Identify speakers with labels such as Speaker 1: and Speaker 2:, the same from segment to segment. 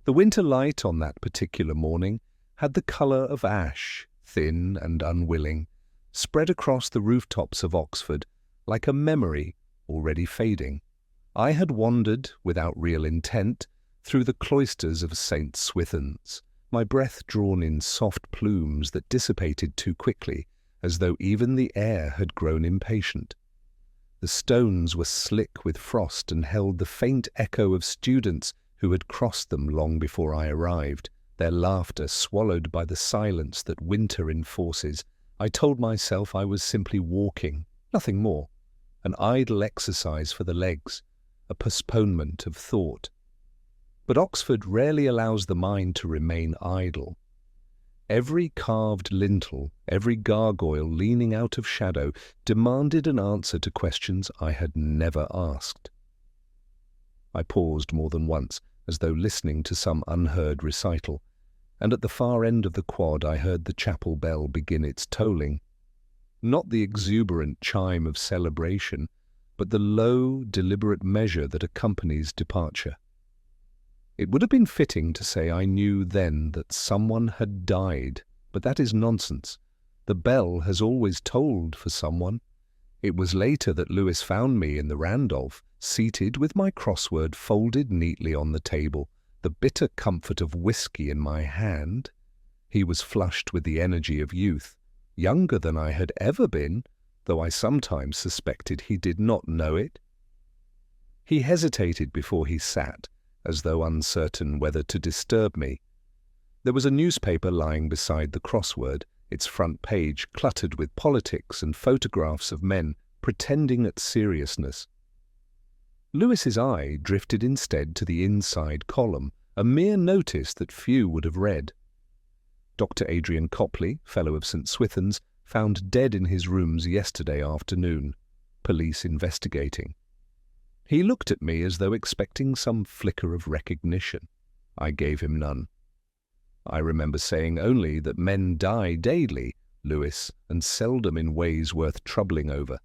Speaker 1: The winter light on that particular morning had the colour of ash, thin and unwilling, spread across the rooftops of Oxford like a memory already fading. I had wandered, without real intent, through the cloisters of St. Swithin's, my breath drawn in soft plumes that dissipated too quickly, as though even the air had grown impatient. The stones were slick with frost and held the faint echo of students who had crossed them long before I arrived, their laughter swallowed by the silence that winter enforces. I told myself I was simply walking, nothing more, an idle exercise for the legs, a postponement of thought. But Oxford rarely allows the mind to remain idle. Every carved lintel, every gargoyle leaning out of shadow, demanded an answer to questions I had never asked. I paused more than once, as though listening to some unheard recital, and at the far end of the quad I heard the chapel bell begin its tolling. Not the exuberant chime of celebration, but the low, deliberate measure that accompanies departure. It would have been fitting to say I knew then that someone had died, but that is nonsense. The bell has always tolled for someone. It was later that Lewis found me in the Randolph, seated with my crossword folded neatly on the table, the bitter comfort of whiskey in my hand. He was flushed with the energy of youth, younger than I had ever been, though I sometimes suspected he did not know it. He hesitated before he sat, as though uncertain whether to disturb me. There was a newspaper lying beside the crossword, its front page cluttered with politics and photographs of men pretending at seriousness. Lewis's eye drifted instead to the inside column, a mere notice that few would have read. Dr. Adrian Copley, Fellow of St. Swithin's, found dead in his rooms yesterday afternoon. Police investigating. He looked at me as though expecting some flicker of recognition. I gave him none. I remember saying only that men die daily, Lewis, and seldom in ways worth troubling over.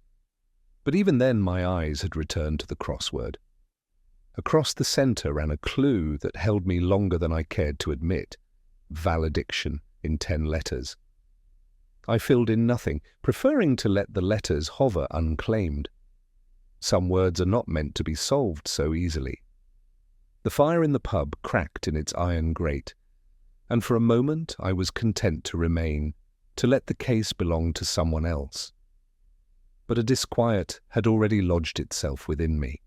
Speaker 1: But even then my eyes had returned to the crossword. Across the centre ran a clue that held me longer than I cared to admit. Valediction in 10 letters. I filled in nothing, preferring to let the letters hover unclaimed. Some words are not meant to be solved so easily. The fire in the pub cracked in its iron grate, and for a moment I was content to remain, to let the case belong to someone else. But a disquiet had already lodged itself within me.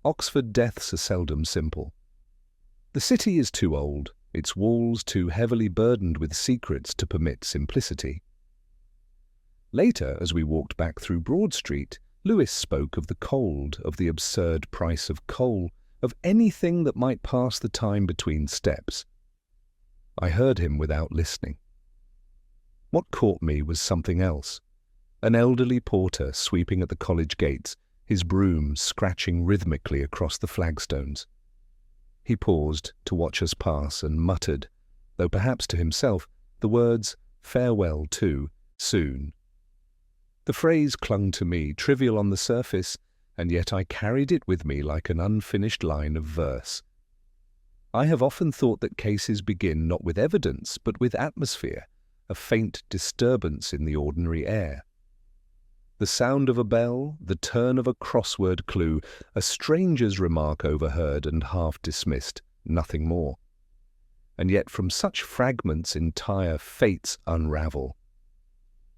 Speaker 1: Oxford deaths are seldom simple. The city is too old, its walls too heavily burdened with secrets to permit simplicity. Later, as we walked back through Broad Street, Lewis spoke of the cold, of the absurd price of coal, of anything that might pass the time between steps. I heard him without listening. What caught me was something else. An elderly porter sweeping at the college gates, his broom scratching rhythmically across the flagstones. He paused to watch us pass and muttered, though perhaps to himself, the words, "Farewell too, soon." The phrase clung to me, trivial on the surface, and yet I carried it with me like an unfinished line of verse. I have often thought that cases begin not with evidence, but with atmosphere, a faint disturbance in the ordinary air. The sound of a bell, the turn of a crossword clue, a stranger's remark overheard and half dismissed, nothing more. And yet from such fragments entire fates unravel.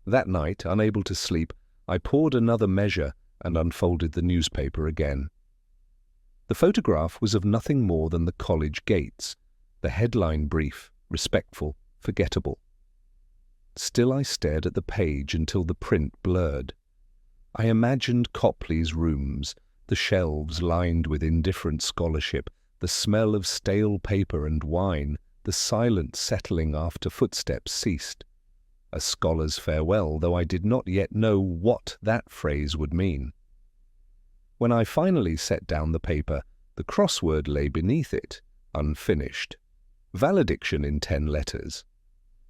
Speaker 1: That night, unable to sleep, I poured another measure and unfolded the newspaper again. The photograph was of nothing more than the college gates, the headline brief, respectful, forgettable. Still I stared at the page until the print blurred. I imagined Copley's rooms, the shelves lined with indifferent scholarship, the smell of stale paper and wine, the silent settling after footsteps ceased. A scholar's farewell, though I did not yet know what that phrase would mean. When I finally set down the paper, the crossword lay beneath it, unfinished. Valediction in 10 letters.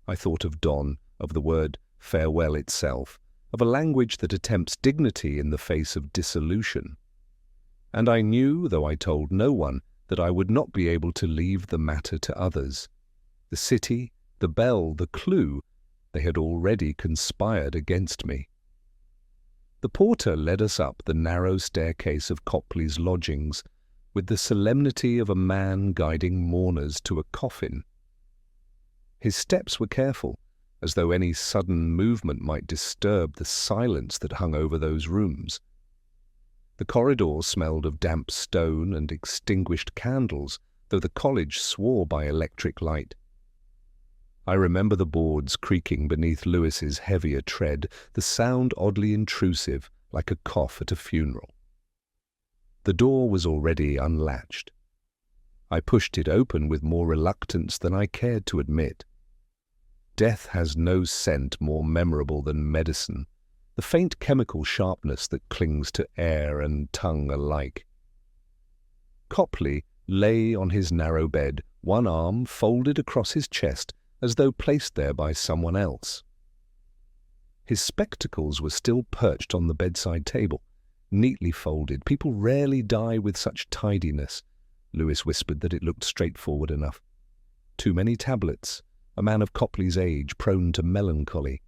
Speaker 1: I thought of Don, of the word farewell itself, of a language that attempts dignity in the face of dissolution. And I knew, though I told no one, that I would not be able to leave the matter to others. The city, the bell, the clue, they had already conspired against me. The porter led us up the narrow staircase of Copley's lodgings with the solemnity of a man guiding mourners to a coffin. His steps were careful, as though any sudden movement might disturb the silence that hung over those rooms. The corridor smelled of damp stone and extinguished candles, though the college swore by electric light. I remember the boards creaking beneath Lewis's heavier tread, the sound oddly intrusive, like a cough at a funeral. The door was already unlatched. I pushed it open with more reluctance than I cared to admit. Death has no scent more memorable than medicine, the faint chemical sharpness that clings to air and tongue alike. Copley lay on his narrow bed, one arm folded across his chest as though placed there by someone else. His spectacles were still perched on the bedside table, neatly folded. People rarely die with such tidiness. Lewis whispered that it looked straightforward enough. Too many tablets, a man of Copley's age prone to melancholy.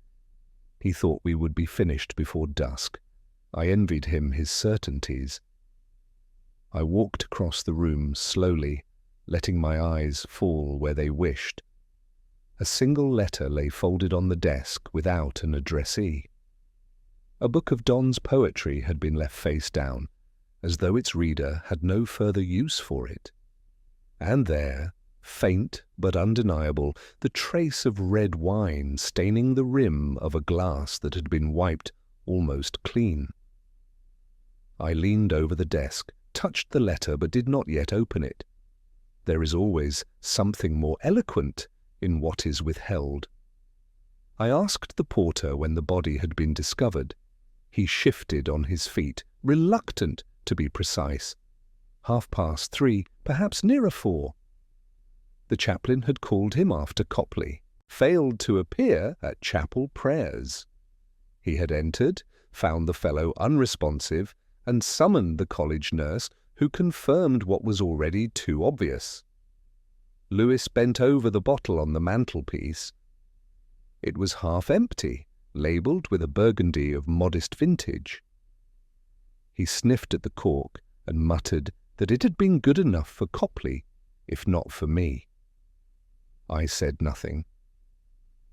Speaker 1: He thought we would be finished before dusk. I envied him his certainties. I walked across the room slowly, letting my eyes fall where they wished. A single letter lay folded on the desk without an addressee. A book of Don's poetry had been left face down, as though its reader had no further use for it. And there, faint but undeniable, the trace of red wine staining the rim of a glass that had been wiped almost clean. I leaned over the desk, touched the letter, but did not yet open it. There is always something more eloquent in what is withheld. I asked the porter when the body had been discovered. He shifted on his feet, reluctant to be precise. 3:30, perhaps nearer 4. The chaplain had called him after Copley, failed to appear at chapel prayers. He had entered, found the fellow unresponsive, and summoned the college nurse, who confirmed what was already too obvious. Lewis bent over the bottle on the mantelpiece. It was half empty, labelled with a burgundy of modest vintage. He sniffed at the cork and muttered that it had been good enough for Copley, if not for me. I said nothing.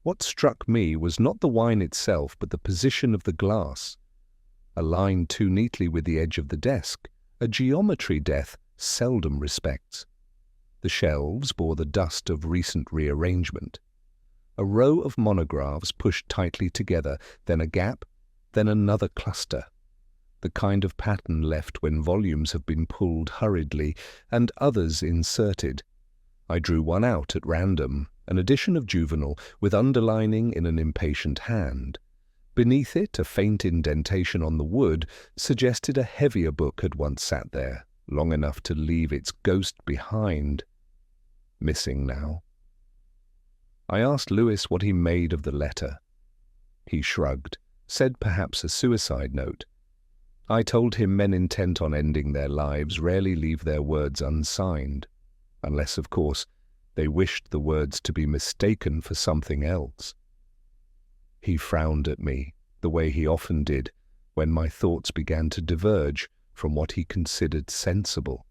Speaker 1: What struck me was not the wine itself, but the position of the glass. Aligned too neatly with the edge of the desk, a geometry death seldom respects. The shelves bore the dust of recent rearrangement. A row of monographs pushed tightly together, then a gap, then another cluster. The kind of pattern left when volumes have been pulled hurriedly and others inserted. I drew one out at random, an edition of Juvenal, with underlining in an impatient hand. Beneath it, a faint indentation on the wood suggested a heavier book had once sat there, long enough to leave its ghost behind. Missing now. I asked Lewis what he made of the letter. He shrugged, said perhaps a suicide note. I told him men intent on ending their lives rarely leave their words unsigned, unless, of course, they wished the words to be mistaken for something else. He frowned at me, the way he often did, when my thoughts began to diverge from what he considered sensible.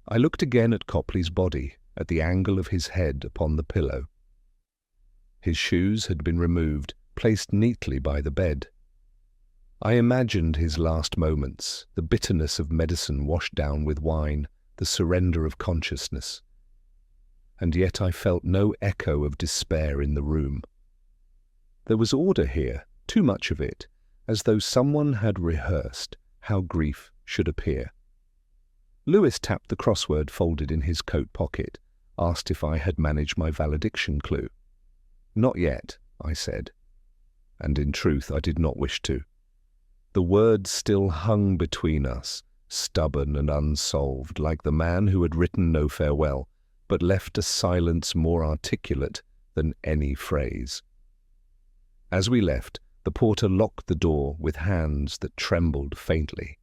Speaker 1: I looked again at Copley's body, at the angle of his head upon the pillow. His shoes had been removed, placed neatly by the bed. I imagined his last moments, the bitterness of medicine washed down with wine, the surrender of consciousness. And yet I felt no echo of despair in the room. There was order here, too much of it, as though someone had rehearsed how grief should appear. Lewis tapped the crossword folded in his coat pocket, asked if I had managed my valediction clue. Not yet, I said, and in truth I did not wish to. The words still hung between us, stubborn and unsolved, like the man who had written no farewell, but left a silence more articulate than any phrase. As we left, the porter locked the door with hands that trembled faintly.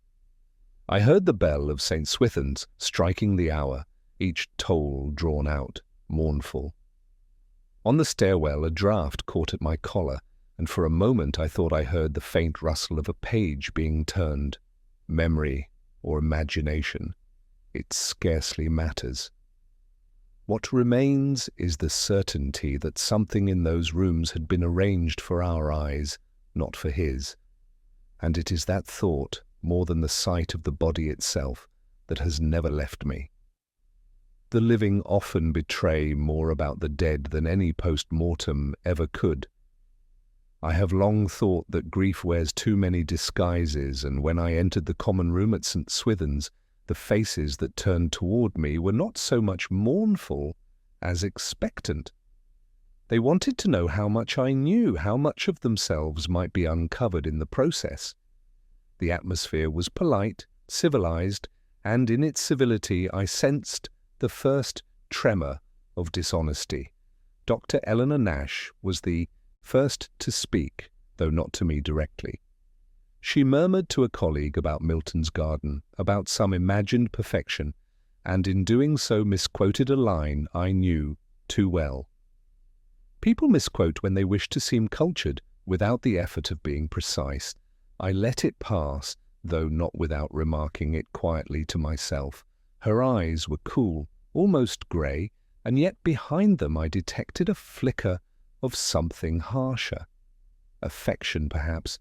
Speaker 1: I heard the bell of St. Swithin's striking the hour, each toll drawn out, mournful. On the stairwell a draught caught at my collar, and for a moment I thought I heard the faint rustle of a page being turned. Memory or imagination, it scarcely matters. What remains is the certainty that something in those rooms had been arranged for our eyes, not for his. And it is that thought, more than the sight of the body itself, that has never left me. The living often betray more about the dead than any post-mortem ever could. I have long thought that grief wears too many disguises, and when I entered the common room at St. Swithin's, the faces that turned toward me were not so much mournful as expectant. They wanted to know how much I knew, how much of themselves might be uncovered in the process. The atmosphere was polite, civilized, and in its civility I sensed the first tremor of dishonesty. Dr. Eleanor Nash was the first to speak, though not to me directly. She murmured to a colleague about Milton's garden, about some imagined perfection, and in doing so misquoted a line I knew too well. People misquote when they wish to seem cultured, without the effort of being precise. I let it pass, though not without remarking it quietly to myself. Her eyes were cool, almost grey, and yet behind them I detected a flicker of something harsher. Affection, perhaps.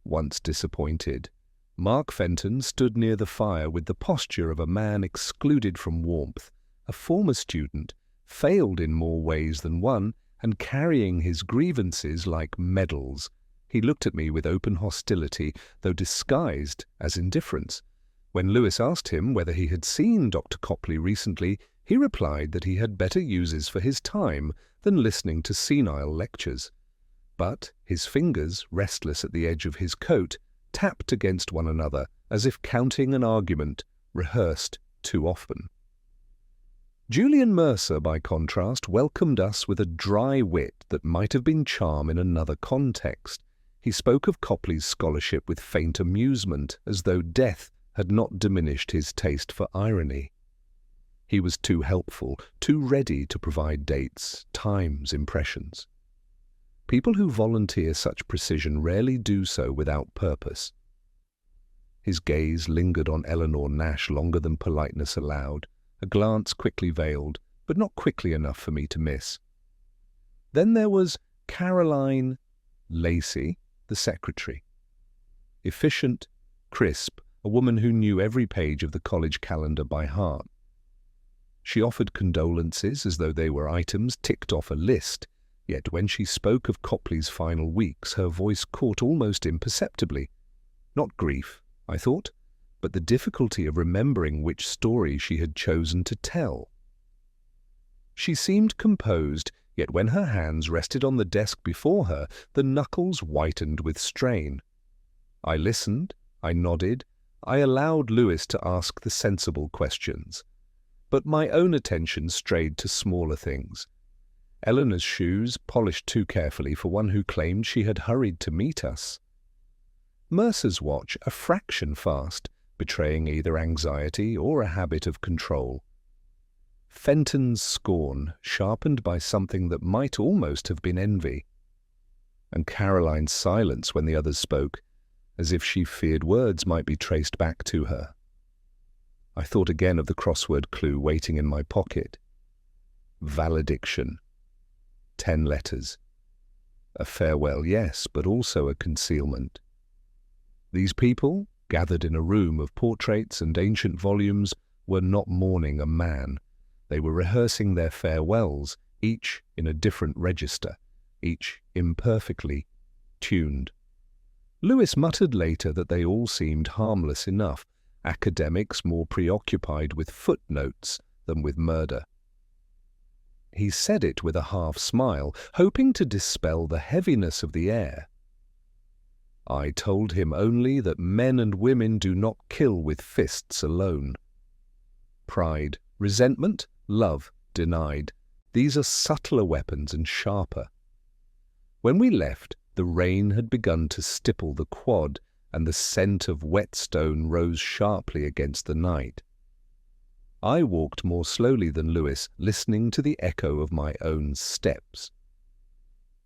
Speaker 1: Once disappointed, Mark Fenton stood near the fire with the posture of a man excluded from warmth, a former student, failed in more ways than one, and carrying his grievances like medals. He looked at me with open hostility, though disguised as indifference. When Lewis asked him whether he had seen Dr. Copley recently, he replied that he had better uses for his time than listening to senile lectures. But his fingers, restless at the edge of his coat, tapped against one another as if counting an argument rehearsed too often. Julian Mercer, by contrast, welcomed us with a dry wit that might have been charm in another context. He spoke of Copley's scholarship with faint amusement, as though death had not diminished his taste for irony. He was too helpful, too ready to provide dates, times, impressions. People who volunteer such precision rarely do so without purpose. His gaze lingered on Eleanor Nash longer than politeness allowed, a glance quickly veiled, but not quickly enough for me to miss. Then there was Caroline Lacey, the secretary. Efficient, crisp, a woman who knew every page of the college calendar by heart. She offered condolences as though they were items ticked off a list, yet when she spoke of Copley's final weeks, her voice caught almost imperceptibly. Not grief, I thought, but the difficulty of remembering which story she had chosen to tell. She seemed composed, yet when her hands rested on the desk before her, the knuckles whitened with strain. I listened, I nodded, I allowed Lewis to ask the sensible questions. But my own attention strayed to smaller things. Eleanor's shoes, polished too carefully for one who claimed she had hurried to meet us. Mercer's watch, a fraction fast, betraying either anxiety or a habit of control. Fenton's scorn, sharpened by something that might almost have been envy. And Caroline's silence when the others spoke, as if she feared words might be traced back to her. I thought again of the crossword clue waiting in my pocket. Valediction. 10 letters. A farewell, yes, but also a concealment. These people, gathered in a room of portraits and ancient volumes, were not mourning a man. They were rehearsing their farewells, each in a different register, each imperfectly tuned. Lewis muttered later that they all seemed harmless enough, academics more preoccupied with footnotes than with murder. He said it with a half-smile, hoping to dispel the heaviness of the air. I told him only that men and women do not kill with fists alone. Pride, resentment, love denied. These are subtler weapons and sharper. When we left, the rain had begun to stipple the quad, and the scent of whetstone rose sharply against the night. I walked more slowly than Lewis, listening to the echo of my own steps.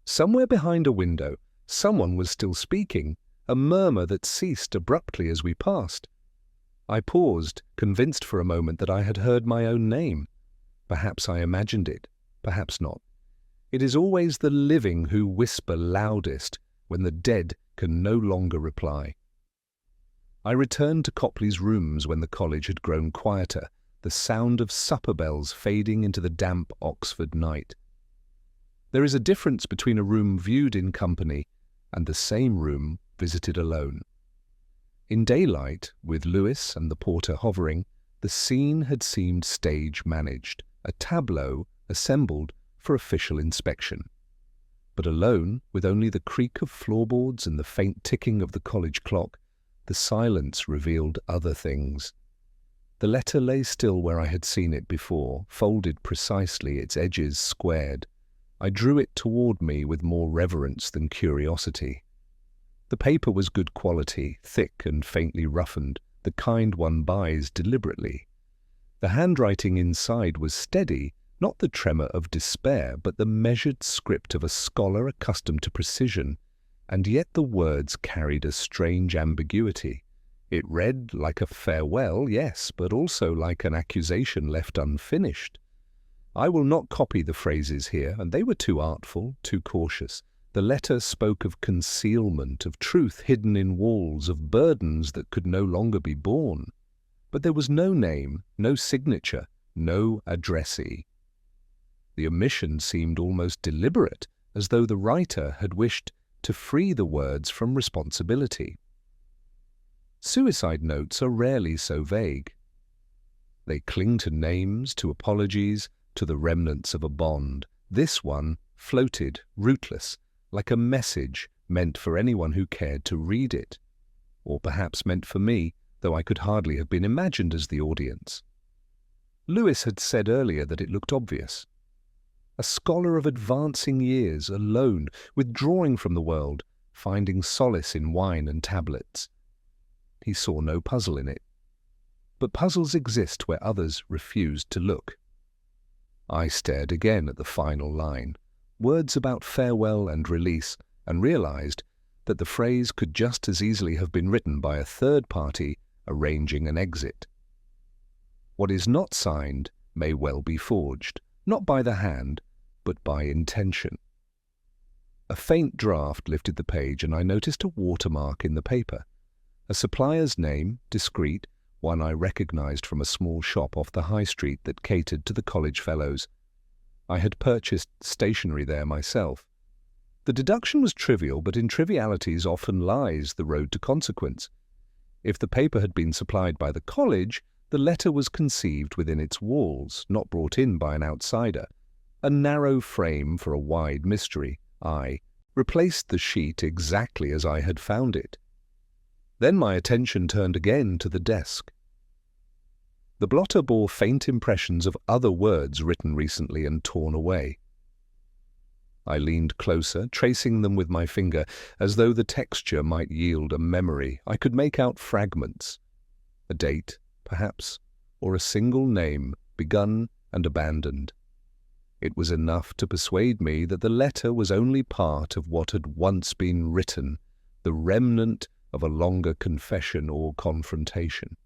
Speaker 1: Somewhere behind a window, someone was still speaking, a murmur that ceased abruptly as we passed. I paused, convinced for a moment that I had heard my own name. Perhaps I imagined it, perhaps not. It is always the living who whisper loudest when the dead can no longer reply. I returned to Copley's rooms when the college had grown quieter, the sound of supper bells fading into the damp Oxford night. There is a difference between a room viewed in company and the same room visited alone. In daylight, with Lewis and the porter hovering, the scene had seemed stage-managed, a tableau assembled for official inspection. But alone, with only the creak of floorboards and the faint ticking of the college clock, the silence revealed other things. The letter lay still where I had seen it before, folded precisely, its edges squared. I drew it toward me with more reverence than curiosity. The paper was good quality, thick and faintly roughened, the kind one buys deliberately. The handwriting inside was steady, not the tremor of despair, but the measured script of a scholar accustomed to precision, and yet the words carried a strange ambiguity. It read like a farewell, yes, but also like an accusation left unfinished. I will not copy the phrases here, and they were too artful, too cautious. The letter spoke of concealment, of truth hidden in walls, of burdens that could no longer be borne. But there was no name, no signature, no addressee. The omission seemed almost deliberate, as though the writer had wished to free the words from responsibility. Suicide notes are rarely so vague. They cling to names, to apologies, to the remnants of a bond. This one floated, rootless, like a message meant for anyone who cared to read it, or perhaps meant for me, though I could hardly have been imagined as the audience. Lewis had said earlier that it looked obvious. A scholar of advancing years, alone, withdrawing from the world, finding solace in wine and tablets. He saw no puzzle in it. But puzzles exist where others refused to look. I stared again at the final line, words about farewell and release, and realized that the phrase could just as easily have been written by a third party arranging an exit. What is not signed may well be forged, not by the hand, but by intention. A faint draft lifted the page, and I noticed a watermark in the paper. A supplier's name, discreet, one I recognized from a small shop off the high street that catered to the college fellows. I had purchased stationery there myself. The deduction was trivial, but in trivialities often lies the road to consequence. If the paper had been supplied by the college, the letter was conceived within its walls, not brought in by an outsider. A narrow frame for a wide mystery. I replaced the sheet exactly as I had found it. Then my attention turned again to the desk. The blotter bore faint impressions of other words written recently and torn away. I leaned closer, tracing them with my finger, as though the texture might yield a memory. I could make out fragments. A date, perhaps, or a single name, begun and abandoned. It was enough to persuade me that the letter was only part of what had once been written, the remnant of a longer confession or confrontation.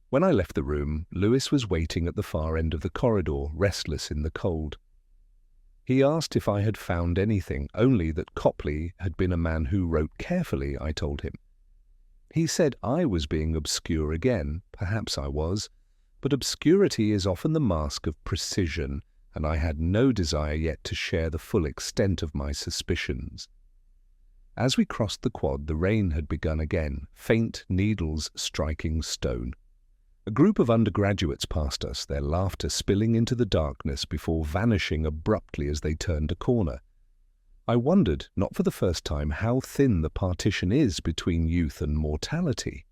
Speaker 1: When I left the room, Lewis was waiting at the far end of the corridor, restless in the cold. He asked if I had found anything, only that Copley had been a man who wrote carefully, I told him. He said I was being obscure again. Perhaps I was, but obscurity is often the mask of precision, and I had no desire yet to share the full extent of my suspicions. As we crossed the quad, the rain had begun again, faint needles striking stone. A group of undergraduates passed us, their laughter spilling into the darkness before vanishing abruptly as they turned a corner. I wondered, not for the first time, how thin the partition is between youth and mortality.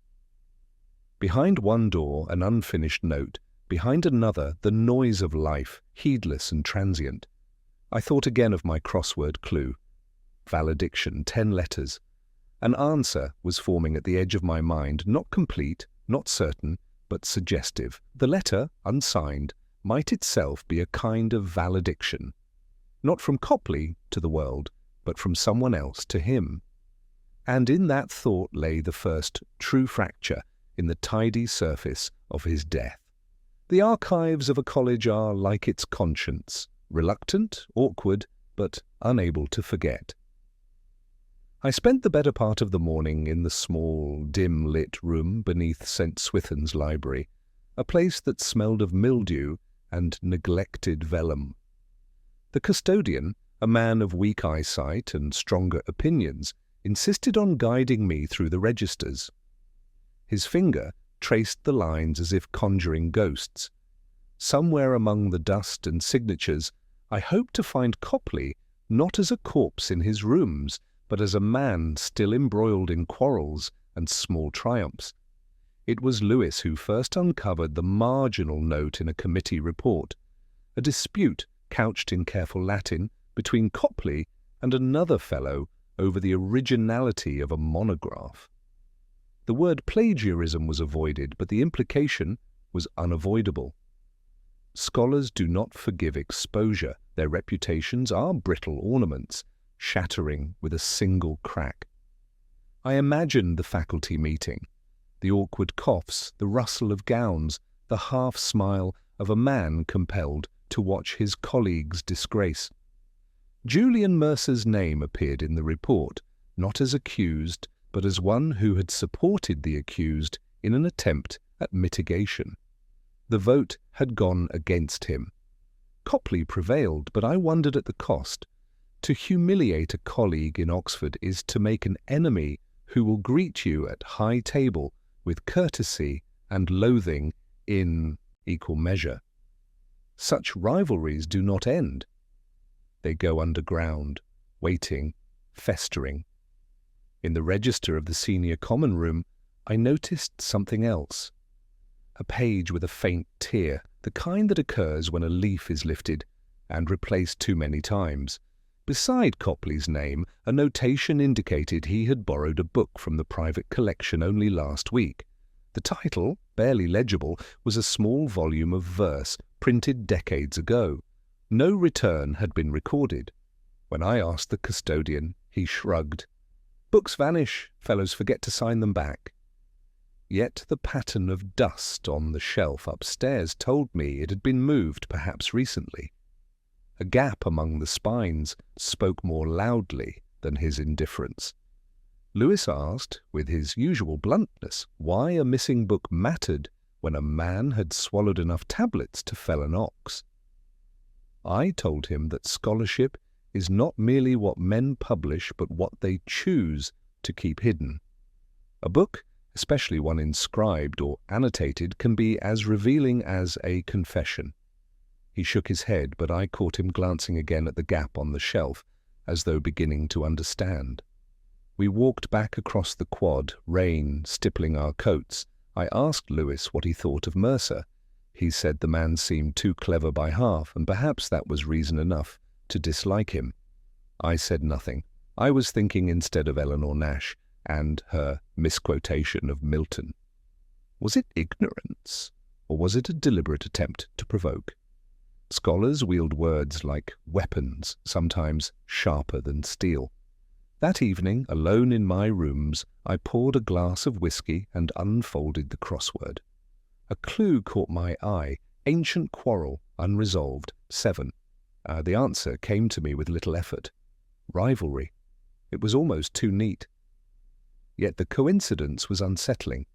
Speaker 1: Behind one door, an unfinished note, behind another, the noise of life, heedless and transient. I thought again of my crossword clue. Valediction, 10 letters. An answer was forming at the edge of my mind, not complete, not certain, but suggestive. The letter, unsigned, might itself be a kind of valediction, not from Copley to the world, but from someone else to him. And in that thought lay the first true fracture in the tidy surface of his death. The archives of a college are like its conscience, reluctant, awkward, but unable to forget. I spent the better part of the morning in the small, dim-lit room beneath St. Swithin's library, a place that smelled of mildew and neglected vellum. The custodian, a man of weak eyesight and stronger opinions, insisted on guiding me through the registers. His finger traced the lines as if conjuring ghosts. Somewhere among the dust and signatures, I hoped to find Copley not as a corpse in his rooms, but as a man still embroiled in quarrels and small triumphs. It was Lewis who first uncovered the marginal note in a committee report, a dispute couched in careful Latin between Copley and another fellow over the originality of a monograph. The word plagiarism was avoided, but the implication was unavoidable. Scholars do not forgive exposure. Their reputations are brittle ornaments, shattering with a single crack. I imagined the faculty meeting, the awkward coughs, the rustle of gowns, the half-smile of a man compelled to watch his colleague's disgrace. Julian Mercer's name appeared in the report, not as accused, but as one who had supported the accused in an attempt at mitigation. The vote had gone against him. Copley prevailed, but I wondered at the cost. To humiliate a colleague in Oxford is to make an enemy who will greet you at high table with courtesy and loathing in equal measure. Such rivalries do not end. They go underground, waiting, festering. In the register of the senior common room, I noticed something else. A page with a faint tear, the kind that occurs when a leaf is lifted and replaced too many times. Beside Copley's name, a notation indicated he had borrowed a book from the private collection only last week. The title, barely legible, was a small volume of verse printed decades ago. No return had been recorded. When I asked the custodian, he shrugged. Books vanish, fellows forget to sign them back. Yet the pattern of dust on the shelf upstairs told me it had been moved perhaps recently. A gap among the spines spoke more loudly than his indifference. Lewis asked, with his usual bluntness, why a missing book mattered when a man had swallowed enough tablets to fell an ox. I told him that scholarship is not merely what men publish, but what they choose to keep hidden. A book, especially one inscribed or annotated, can be as revealing as a confession. He shook his head, but I caught him glancing again at the gap on the shelf, as though beginning to understand. We walked back across the quad, rain stippling our coats. I asked Lewis what he thought of Mercer. He said the man seemed too clever by half, and perhaps that was reason enough to dislike him. I said nothing. I was thinking instead of Eleanor Nash and her misquotation of Milton. Was it ignorance, or was it a deliberate attempt to provoke? Scholars wield words like weapons, sometimes sharper than steel. That evening, alone in my rooms, I poured a glass of whiskey and unfolded the crossword. A clue caught my eye: ancient quarrel, unresolved, 7. The answer came to me with little effort. Rivalry. It was almost too neat. Yet the coincidence was unsettling.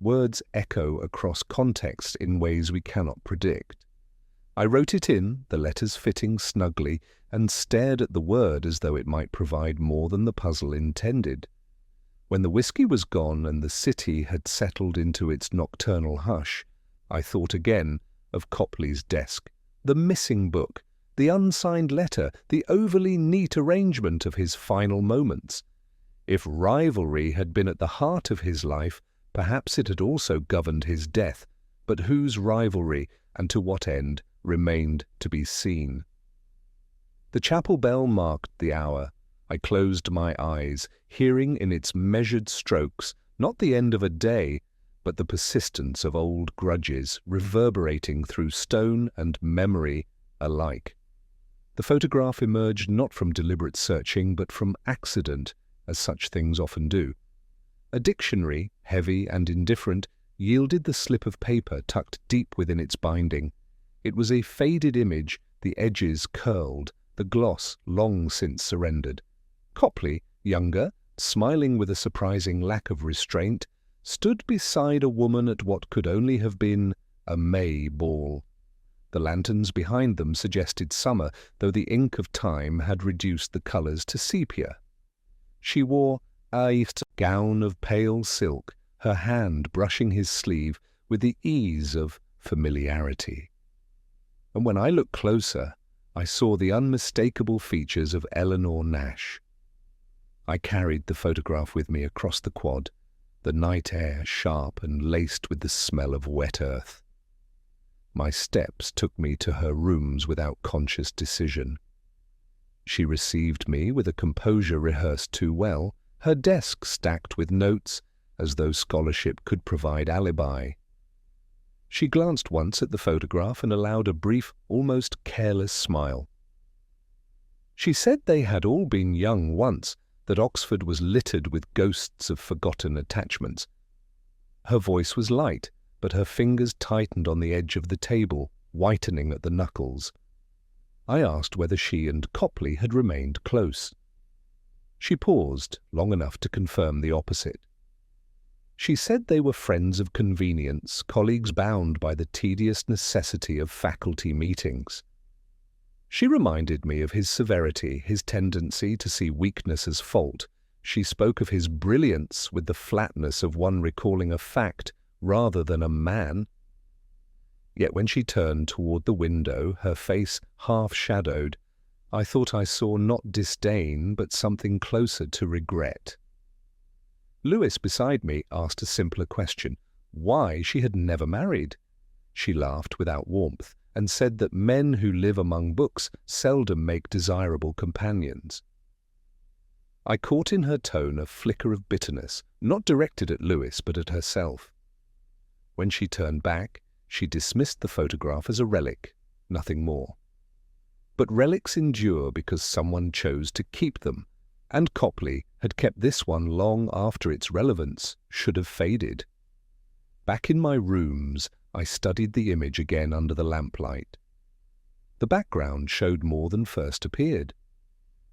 Speaker 1: Words echo across context in ways we cannot predict. I wrote it in, the letters fitting snugly, and stared at the word as though it might provide more than the puzzle intended. When the whiskey was gone and the city had settled into its nocturnal hush, I thought again of Copley's desk, the missing book, the unsigned letter, the overly neat arrangement of his final moments. If rivalry had been at the heart of his life, perhaps it had also governed his death, but whose rivalry and to what end remained to be seen. The chapel bell marked the hour. I closed my eyes, hearing in its measured strokes not the end of a day, but the persistence of old grudges reverberating through stone and memory alike. The photograph emerged not from deliberate searching, but from accident, as such things often do. A dictionary, heavy and indifferent, yielded the slip of paper tucked deep within its binding. It was a faded image, the edges curled, the gloss long since surrendered. Copley, younger, smiling with a surprising lack of restraint, stood beside a woman at what could only have been a May ball. The lanterns behind them suggested summer, though the ink of time had reduced the colours to sepia. She wore a gown of pale silk, her hand brushing his sleeve with the ease of familiarity. And when I looked closer, I saw the unmistakable features of Eleanor Nash. I carried the photograph with me across the quad, the night air sharp and laced with the smell of wet earth. My steps took me to her rooms without conscious decision. She received me with a composure rehearsed too well, her desk stacked with notes, as though scholarship could provide alibi. She glanced once at the photograph and allowed a brief, almost careless smile. She said they had all been young once, that Oxford was littered with ghosts of forgotten attachments. Her voice was light, but her fingers tightened on the edge of the table, whitening at the knuckles. I asked whether she and Copley had remained close. She paused long enough to confirm the opposite. She said they were friends of convenience, colleagues bound by the tedious necessity of faculty meetings. She reminded me of his severity, his tendency to see weakness as fault. She spoke of his brilliance with the flatness of one recalling a fact rather than a man. Yet when she turned toward the window, her face half-shadowed, I thought I saw not disdain, but something closer to regret. Lewis beside me asked a simpler question, why she had never married. She laughed without warmth and said that men who live among books seldom make desirable companions. I caught in her tone a flicker of bitterness, not directed at Lewis but at herself. When she turned back, she dismissed the photograph as a relic, nothing more. But relics endure because someone chose to keep them, and Copley had kept this one long after its relevance should have faded. Back in my rooms, I studied the image again under the lamplight. The background showed more than first appeared.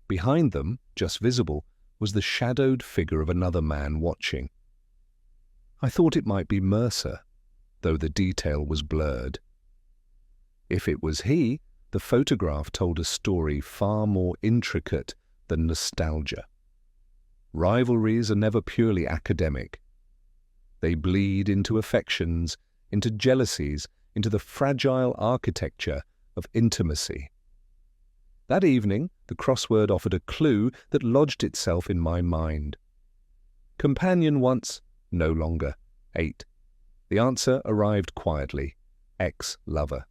Speaker 1: Behind them, just visible, was the shadowed figure of another man watching. I thought it might be Mercer, though the detail was blurred. If it was he, the photograph told a story far more intricate than nostalgia. Rivalries are never purely academic. They bleed into affections, into jealousies, into the fragile architecture of intimacy. That evening, the crossword offered a clue that lodged itself in my mind. Companion once, no longer, 8. The answer arrived quietly, ex-lover.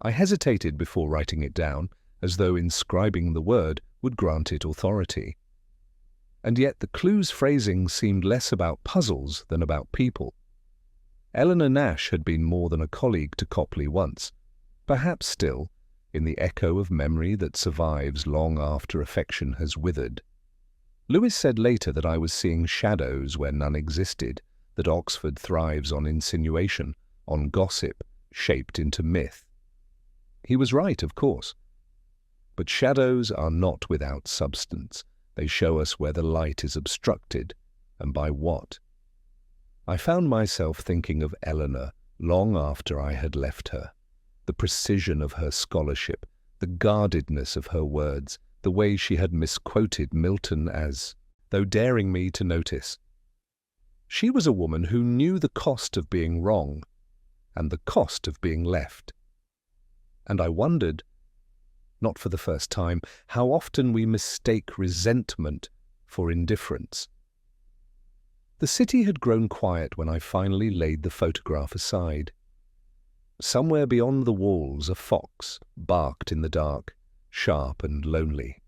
Speaker 1: I hesitated before writing it down, as though inscribing the word would grant it authority. And yet the clue's phrasing seemed less about puzzles than about people. Eleanor Nash had been more than a colleague to Copley once, perhaps still, in the echo of memory that survives long after affection has withered. Lewis said later that I was seeing shadows where none existed, that Oxford thrives on insinuation, on gossip, shaped into myth. He was right, of course. But shadows are not without substance. They show us where the light is obstructed, and by what. I found myself thinking of Eleanor long after I had left her. The precision of her scholarship, the guardedness of her words, the way she had misquoted Milton as, though daring me to notice. She was a woman who knew the cost of being wrong, and the cost of being left. And I wondered, not for the first time, how often we mistake resentment for indifference. The city had grown quiet when I finally laid the photograph aside. Somewhere beyond the walls a fox barked in the dark, sharp and lonely.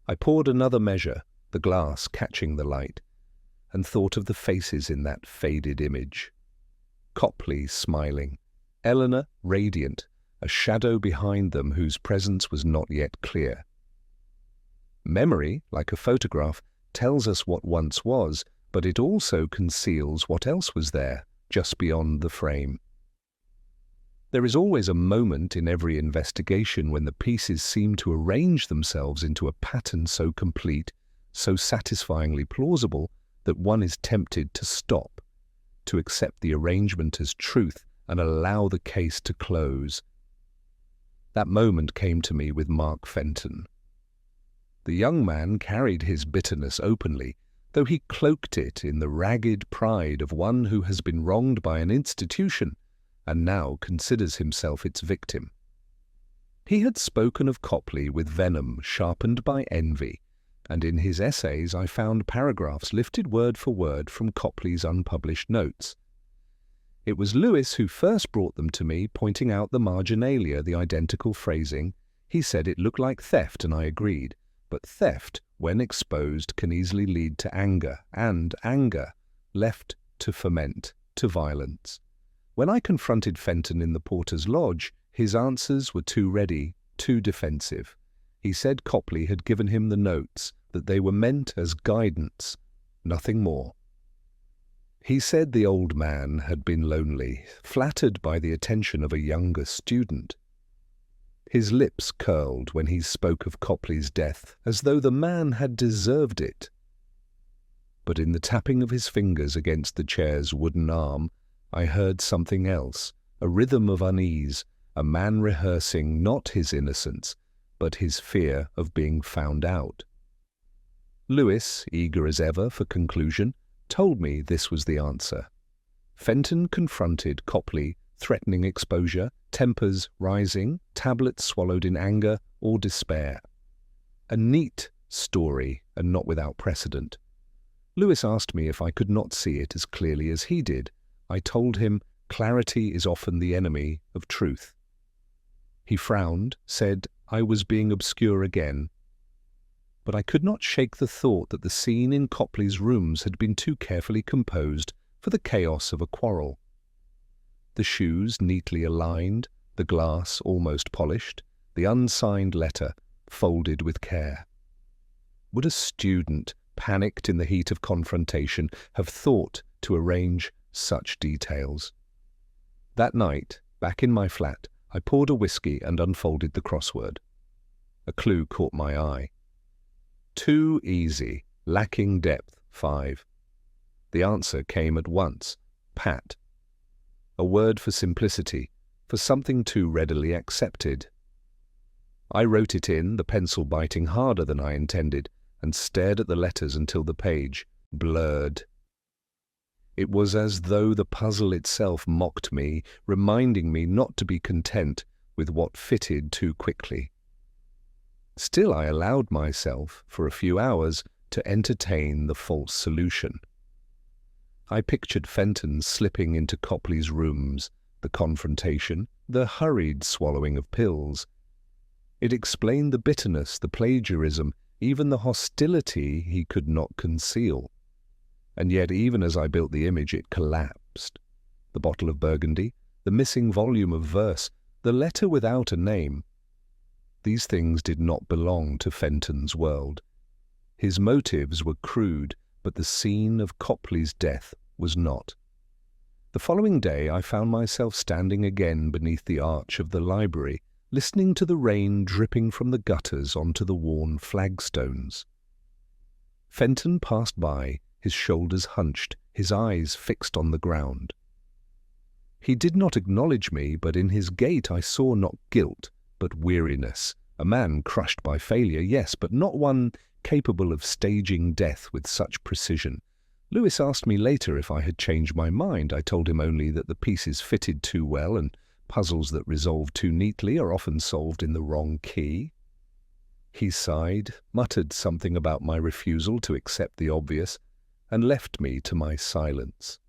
Speaker 1: I poured another measure, the glass catching the light, and thought of the faces in that faded image. Copley smiling, Eleanor radiant, a shadow behind them whose presence was not yet clear. Memory, like a photograph, tells us what once was, but it also conceals what else was there, just beyond the frame. There is always a moment in every investigation when the pieces seem to arrange themselves into a pattern so complete, so satisfyingly plausible, that one is tempted to stop, to accept the arrangement as truth and allow the case to close. That moment came to me with Mark Fenton. The young man carried his bitterness openly, though he cloaked it in the ragged pride of one who has been wronged by an institution and now considers himself its victim. He had spoken of Copley with venom sharpened by envy, and in his essays I found paragraphs lifted word for word from Copley's unpublished notes. It was Lewis who first brought them to me, pointing out the marginalia, the identical phrasing. He said it looked like theft, and I agreed. But theft, when exposed, can easily lead to anger, and anger, left to ferment, to violence. When I confronted Fenton in the porter's lodge, his answers were too ready, too defensive. He said Copley had given him the notes, that they were meant as guidance, nothing more. He said the old man had been lonely, flattered by the attention of a younger student. His lips curled when he spoke of Copley's death, as though the man had deserved it. But in the tapping of his fingers against the chair's wooden arm, I heard something else, a rhythm of unease, a man rehearsing not his innocence, but his fear of being found out. Lewis, eager as ever for conclusion, told me this was the answer. Fenton confronted Copley, threatening exposure, tempers rising, tablets swallowed in anger or despair. A neat story, and not without precedent. Lewis asked me if I could not see it as clearly as he did. I told him clarity is often the enemy of truth. He frowned, said I was being obscure again. But I could not shake the thought that the scene in Copley's rooms had been too carefully composed for the chaos of a quarrel. The shoes neatly aligned, the glass almost polished, the unsigned letter folded with care. Would a student, panicked in the heat of confrontation, have thought to arrange such details? That night, back in my flat, I poured a whiskey and unfolded the crossword. A clue caught my eye. Too easy, lacking depth, 5. The answer came at once, pat. A word for simplicity, for something too readily accepted. I wrote it in, the pencil biting harder than I intended, and stared at the letters until the page blurred. It was as though the puzzle itself mocked me, reminding me not to be content with what fitted too quickly. Still I allowed myself, for a few hours, to entertain the false solution. I pictured Fenton slipping into Copley's rooms, the confrontation, the hurried swallowing of pills. It explained the bitterness, the plagiarism, even the hostility he could not conceal. And yet, even as I built the image, it collapsed. The bottle of Burgundy, the missing volume of verse, the letter without a name. These things did not belong to Fenton's world. His motives were crude, but the scene of Copley's death was not. The following day I found myself standing again beneath the arch of the library, listening to the rain dripping from the gutters onto the worn flagstones. Fenton passed by, his shoulders hunched, his eyes fixed on the ground. He did not acknowledge me, but in his gait I saw not guilt, but weariness. A man crushed by failure, yes, but not one capable of staging death with such precision. Lewis asked me later if I had changed my mind. I told him only that the pieces fitted too well, and puzzles that resolve too neatly are often solved in the wrong key. He sighed, muttered something about my refusal to accept the obvious, and left me to my silence.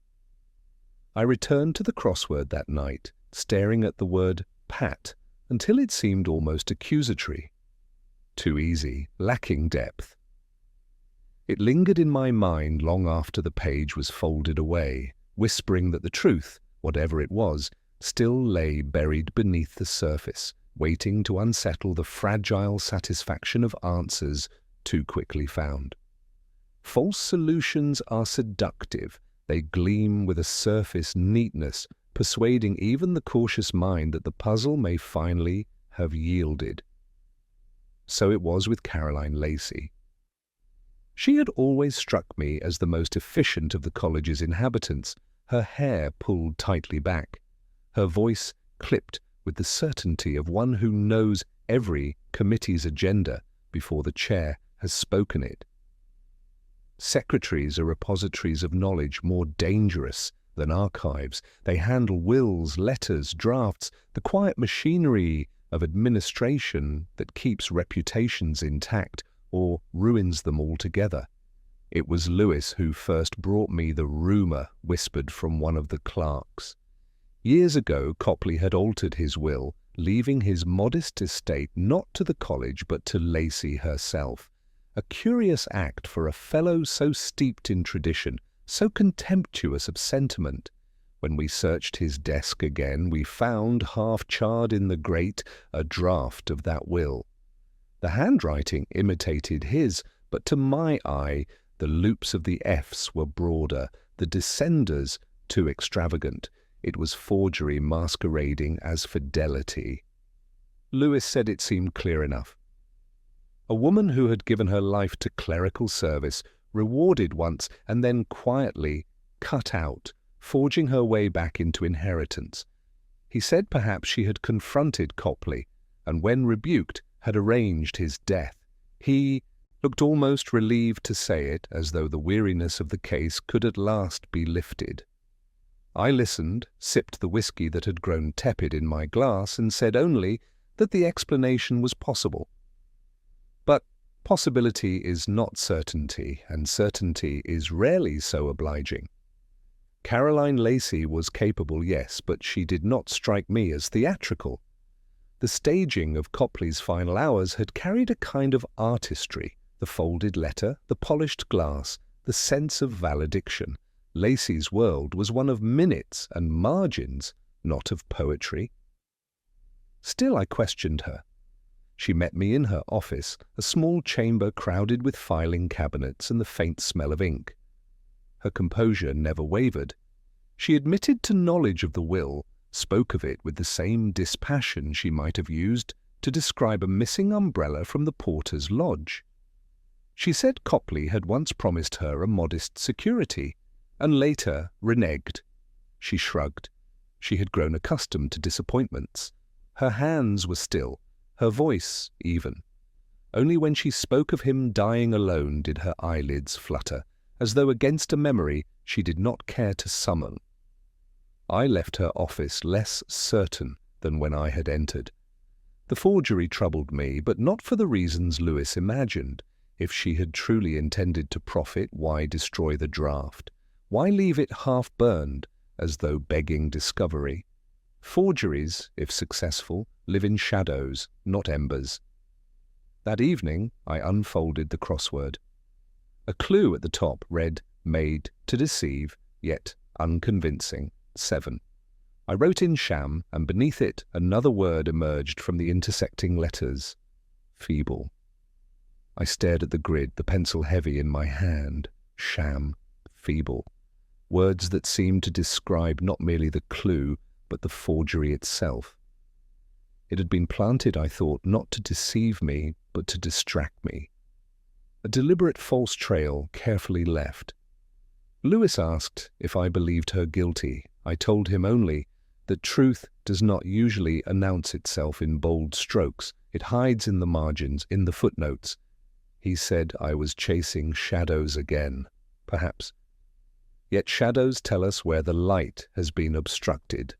Speaker 1: I returned to the crossword that night, staring at the word pat, until it seemed almost accusatory. too easy, lacking depth. It lingered in my mind long after the page was folded away, whispering that the truth, whatever it was, still lay buried beneath the surface, waiting to unsettle the fragile satisfaction of answers too quickly found. False solutions are seductive. They gleam with a surface neatness, persuading even the cautious mind that the puzzle may finally have yielded. So it was with Caroline Lacey. She had always struck me as the most efficient of the college's inhabitants, her hair pulled tightly back, her voice clipped with the certainty of one who knows every committee's agenda before the chair has spoken it. Secretaries are repositories of knowledge more dangerous than archives. They handle wills, letters, drafts, the quiet machinery of administration that keeps reputations intact or ruins them altogether. It was Lewis who first brought me the rumour whispered from one of the clerks. Years ago, Copley had altered his will, leaving his modest estate not to the college but to Lacey herself. A curious act for a fellow so steeped in tradition, so contemptuous of sentiment. When we searched his desk again, we found, half-charred in the grate, a draft of that will. The handwriting imitated his, but to my eye, the loops of the F's were broader, the descenders too extravagant. It was forgery masquerading as fidelity. Lewis said it seemed clear enough. A woman who had given her life to clerical service, rewarded once and then quietly cut out, forging her way back into inheritance. He said perhaps she had confronted Copley, and when rebuked, had arranged his death. He looked almost relieved to say it, as though the weariness of the case could at last be lifted. I listened, sipped the whiskey that had grown tepid in my glass, and said only that the explanation was possible. But possibility is not certainty, and certainty is rarely so obliging. Caroline Lacey was capable, yes, but she did not strike me as theatrical. The staging of Copley's final hours had carried a kind of artistry, the folded letter, the polished glass, the sense of valediction. Lacey's world was one of minutes and margins, not of poetry. Still I questioned her. She met me in her office, a small chamber crowded with filing cabinets and the faint smell of ink. Her composure never wavered. She admitted to knowledge of the will, spoke of it with the same dispassion she might have used to describe a missing umbrella from the porter's lodge. She said Copley had once promised her a modest security, and later reneged. She shrugged. She had grown accustomed to disappointments. Her hands were still, her voice even. Only when she spoke of him dying alone did her eyelids flutter, as though against a memory she did not care to summon. I left her office less certain than when I had entered. The forgery troubled me, but not for the reasons Lewis imagined. If she had truly intended to profit, why destroy the draft? Why leave it half-burned, as though begging discovery? Forgeries, if successful, live in shadows, not embers. That evening I unfolded the crossword. A clue at the top read, "Made to deceive, yet unconvincing, 7. I wrote in sham, and beneath it another word emerged from the intersecting letters, feeble. I stared at the grid, the pencil heavy in my hand. Sham, feeble. Words that seemed to describe not merely the clue, but the forgery itself. It had been planted, I thought, not to deceive me, but to distract me. A deliberate false trail, carefully left. Lewis asked if I believed her guilty. I told him only that truth does not usually announce itself in bold strokes. It hides in the margins, in the footnotes. He said I was chasing shadows again, perhaps. Yet shadows tell us where the light has been obstructed.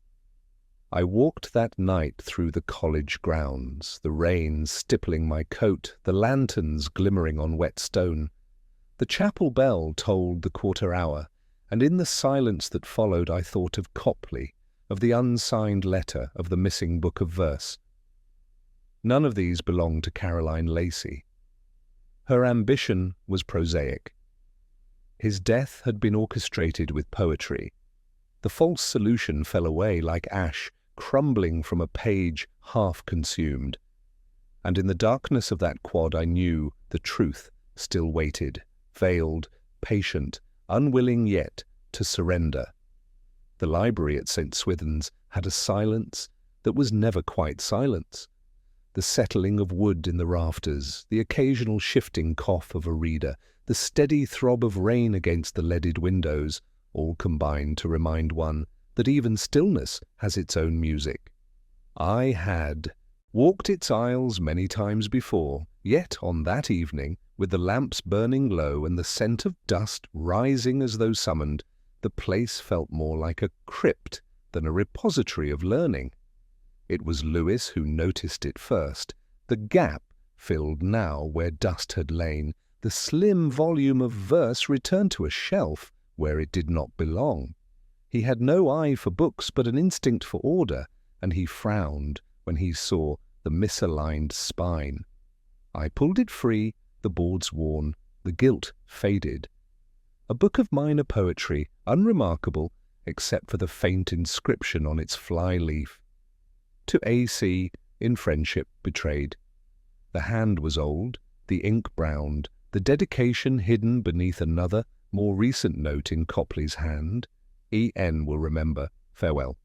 Speaker 1: I walked that night through the college grounds, the rain stippling my coat, the lanterns glimmering on wet stone. The chapel bell tolled the quarter hour, and in the silence that followed I thought of Copley, of the unsigned letter, of the missing book of verse. None of these belonged to Caroline Lacey. Her ambition was prosaic. His death had been orchestrated with poetry. The false solution fell away like ash crumbling from a page half consumed. And in the darkness of that quad I knew the truth still waited, veiled, patient, unwilling yet to surrender. The library at St. Swithin's had a silence that was never quite silence. The settling of wood in the rafters, the occasional shifting cough of a reader, the steady throb of rain against the leaded windows, all combined to remind one that even stillness has its own music. I had walked its aisles many times before, yet on that evening, with the lamps burning low and the scent of dust rising as though summoned, the place felt more like a crypt than a repository of learning. It was Lewis who noticed it first. The gap filled now where dust had lain. The slim volume of verse returned to a shelf where it did not belong. He had no eye for books but an instinct for order, and he frowned when he saw the misaligned spine. I pulled it free, the boards worn, the gilt faded. A book of minor poetry, unremarkable except for the faint inscription on its fly-leaf. To A.C. in friendship betrayed. The hand was old, the ink browned, the dedication hidden beneath another, more recent note in Copley's hand. E.N. will remember, farewell.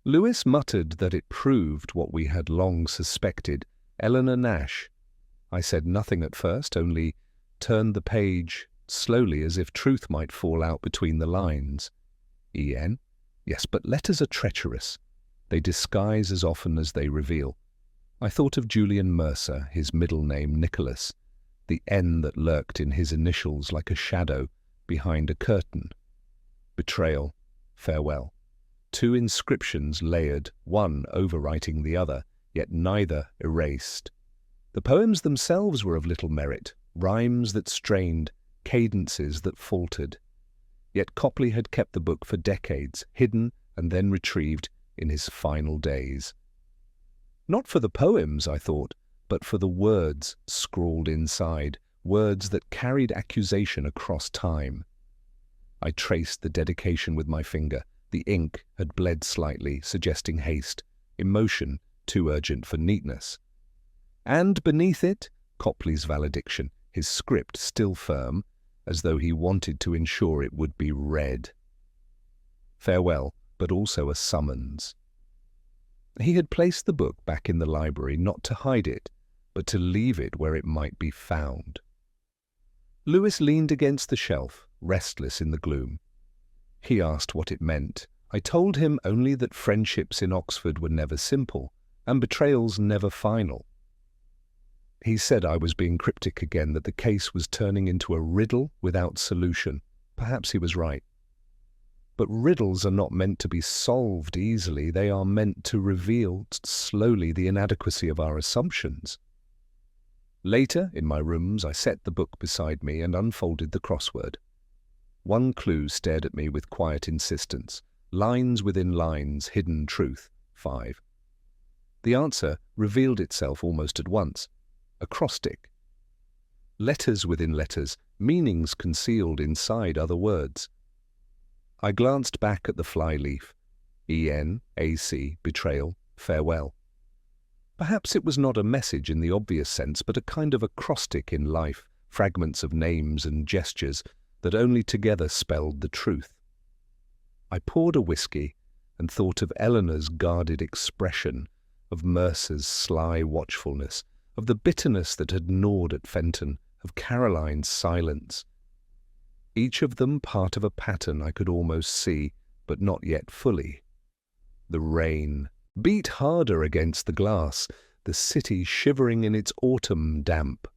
Speaker 1: Lewis muttered that it proved what we had long suspected, Eleanor Nash. I said nothing at first, only turned the page slowly as if truth might fall out between the lines. E.N.? Yes, but letters are treacherous. They disguise as often as they reveal. I thought of Julian Mercer, his middle name Nicholas, the N that lurked in his initials like a shadow behind a curtain. Betrayal, farewell. Two inscriptions layered, one overwriting the other, yet neither erased. The poems themselves were of little merit, rhymes that strained, cadences that faltered. Yet Copley had kept the book for decades, hidden and then retrieved in his final days. Not for the poems, I thought, but for the words scrawled inside, words that carried accusation across time. I traced the dedication with my finger. The ink had bled slightly, suggesting haste, emotion too urgent for neatness. And beneath it, Copley's valediction, his script still firm, as though he wanted to ensure it would be read. Farewell, but also a summons. He had placed the book back in the library not to hide it, but to leave it where it might be found. Lewis leaned against the shelf, restless in the gloom. He asked what it meant. I told him only that friendships in Oxford were never simple, and betrayals never final. He said I was being cryptic again, that the case was turning into a riddle without solution. Perhaps he was right. But riddles are not meant to be solved easily. They are meant to reveal slowly the inadequacy of our assumptions. Later, in my rooms, I set the book beside me and unfolded the crossword. One clue stared at me with quiet insistence. Lines within lines, hidden truth, 5. The answer revealed itself almost at once. Acrostic. Letters within letters, meanings concealed inside other words. I glanced back at the fly-leaf. E.N., A.C., betrayal, farewell. Perhaps it was not a message in the obvious sense, but a kind of acrostic in life, fragments of names and gestures that only together spelled the truth. I poured a whiskey and thought of Eleanor's guarded expression, of Mercer's sly watchfulness, of the bitterness that had gnawed at Fenton, of Caroline's silence. Each of them part of a pattern I could almost see, but not yet fully. The rain beat harder against the glass, the city shivering in its autumn damp.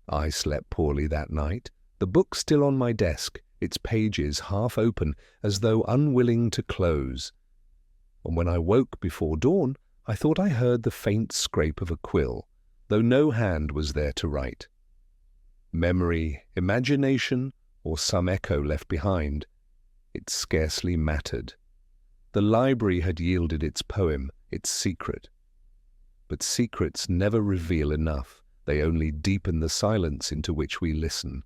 Speaker 1: I slept poorly that night, the book still on my desk, its pages half open as though unwilling to close. And when I woke before dawn, I thought I heard the faint scrape of a quill, though no hand was there to write. Memory, imagination, or some echo left behind, it scarcely mattered. The library had yielded its poem, its secret. But secrets never reveal enough. They only deepen the silence into which we listen.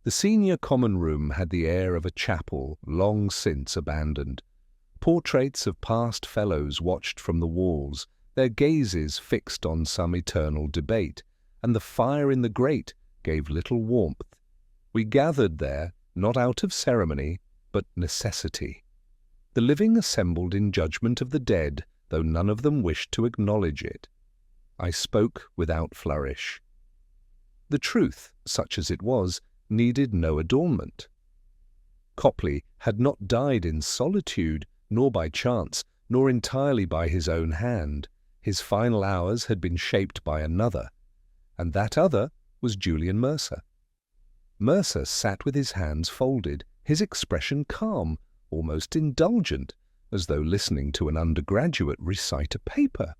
Speaker 1: The senior common room had the air of a chapel long since abandoned. Portraits of past fellows watched from the walls, their gazes fixed on some eternal debate, and the fire in the grate gave little warmth. We gathered there, not out of ceremony, but necessity. The living assembled in judgment of the dead, though none of them wished to acknowledge it. I spoke without flourish. The truth, such as it was, needed no adornment. Copley had not died in solitude, nor by chance, nor entirely by his own hand. His final hours had been shaped by another, and that other was Julian Mercer. Mercer sat with his hands folded, his expression calm, almost indulgent, as though listening to an undergraduate recite a paper.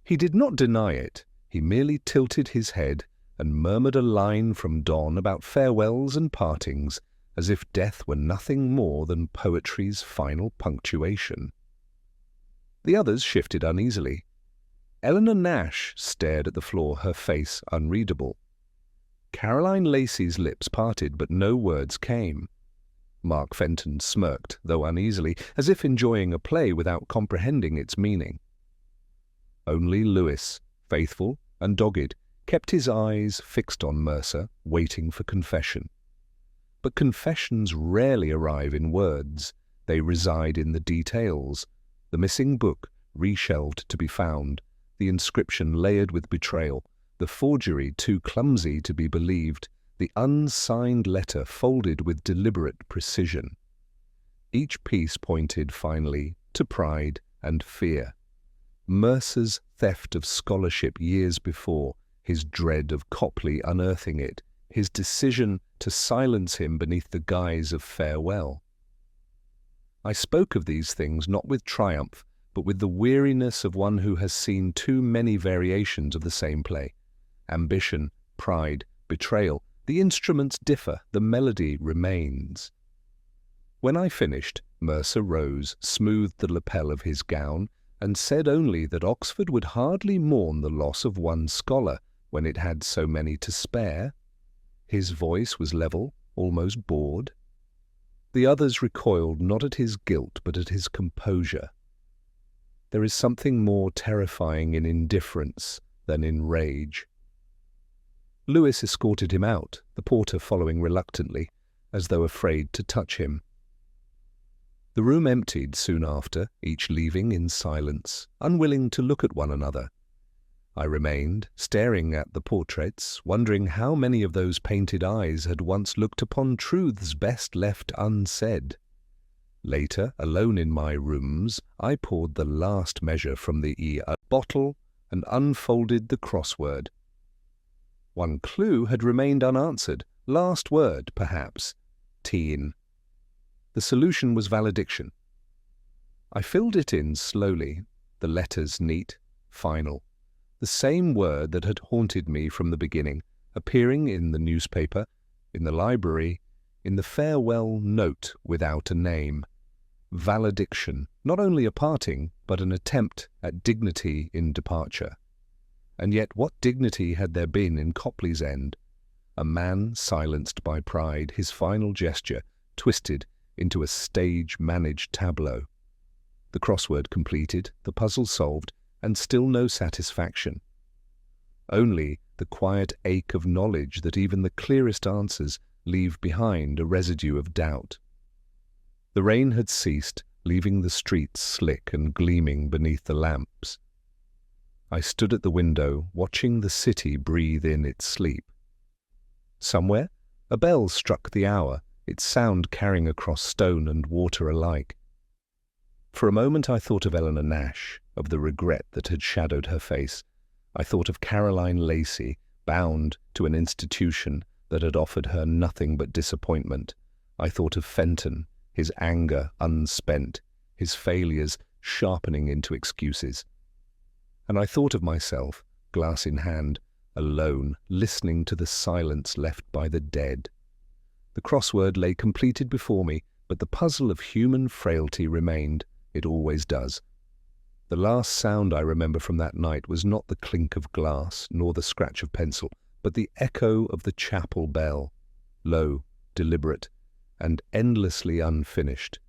Speaker 1: He did not deny it. He merely tilted his head and murmured a line from Donne about farewells and partings, as if death were nothing more than poetry's final punctuation. The others shifted uneasily. Eleanor Nash stared at the floor, her face unreadable. Caroline Lacey's lips parted, but no words came. Mark Fenton smirked, though uneasily, as if enjoying a play without comprehending its meaning. Only Lewis, faithful and dogged, kept his eyes fixed on Mercer, waiting for confession. But confessions rarely arrive in words. They reside in the details. The missing book, reshelved to be found, the inscription layered with betrayal, the forgery too clumsy to be believed, the unsigned letter folded with deliberate precision. Each piece pointed, finally, to pride and fear. Mercer's theft of scholarship years before, his dread of Copley unearthing it, his decision to silence him beneath the guise of farewell. I spoke of these things not with triumph, but with the weariness of one who has seen too many variations of the same play. Ambition, pride, betrayal, the instruments differ, the melody remains. When I finished, Mercer rose, smoothed the lapel of his gown, and said only that Oxford would hardly mourn the loss of one scholar when it had so many to spare. His voice was level, almost bored. The others recoiled not at his guilt but at his composure. There is something more terrifying in indifference than in rage. Lewis escorted him out, the porter following reluctantly, as though afraid to touch him. The room emptied soon after, each leaving in silence, unwilling to look at one another. I remained, staring at the portraits, wondering how many of those painted eyes had once looked upon truths best left unsaid. Later, alone in my rooms, I poured the last measure from the bottle and unfolded the crossword. One clue had remained unanswered. Last word, perhaps. Teen. The solution was valediction. I filled it in slowly, the letters neat, final. The same word that had haunted me from the beginning, appearing in the newspaper, in the library, in the farewell note without a name. Valediction, not only a parting, but an attempt at dignity in departure. And yet what dignity had there been in Copley's end? A man silenced by pride, his final gesture twisted into a stage-managed tableau. The crossword completed, the puzzle solved, and still no satisfaction. Only the quiet ache of knowledge that even the clearest answers leave behind a residue of doubt. The rain had ceased, leaving the streets slick and gleaming beneath the lamps. I stood at the window, watching the city breathe in its sleep. Somewhere, a bell struck the hour, its sound carrying across stone and water alike. For a moment I thought of Eleanor Nash, of the regret that had shadowed her face. I thought of Caroline Lacey, bound to an institution that had offered her nothing but disappointment. I thought of Fenton, his anger unspent, his failures sharpening into excuses. And I thought of myself, glass in hand, alone, listening to the silence left by the dead. The crossword lay completed before me, but the puzzle of human frailty remained. It always does. The last sound I remember from that night was not the clink of glass, nor the scratch of pencil, but the echo of the chapel bell, low, deliberate, and endlessly unfinished.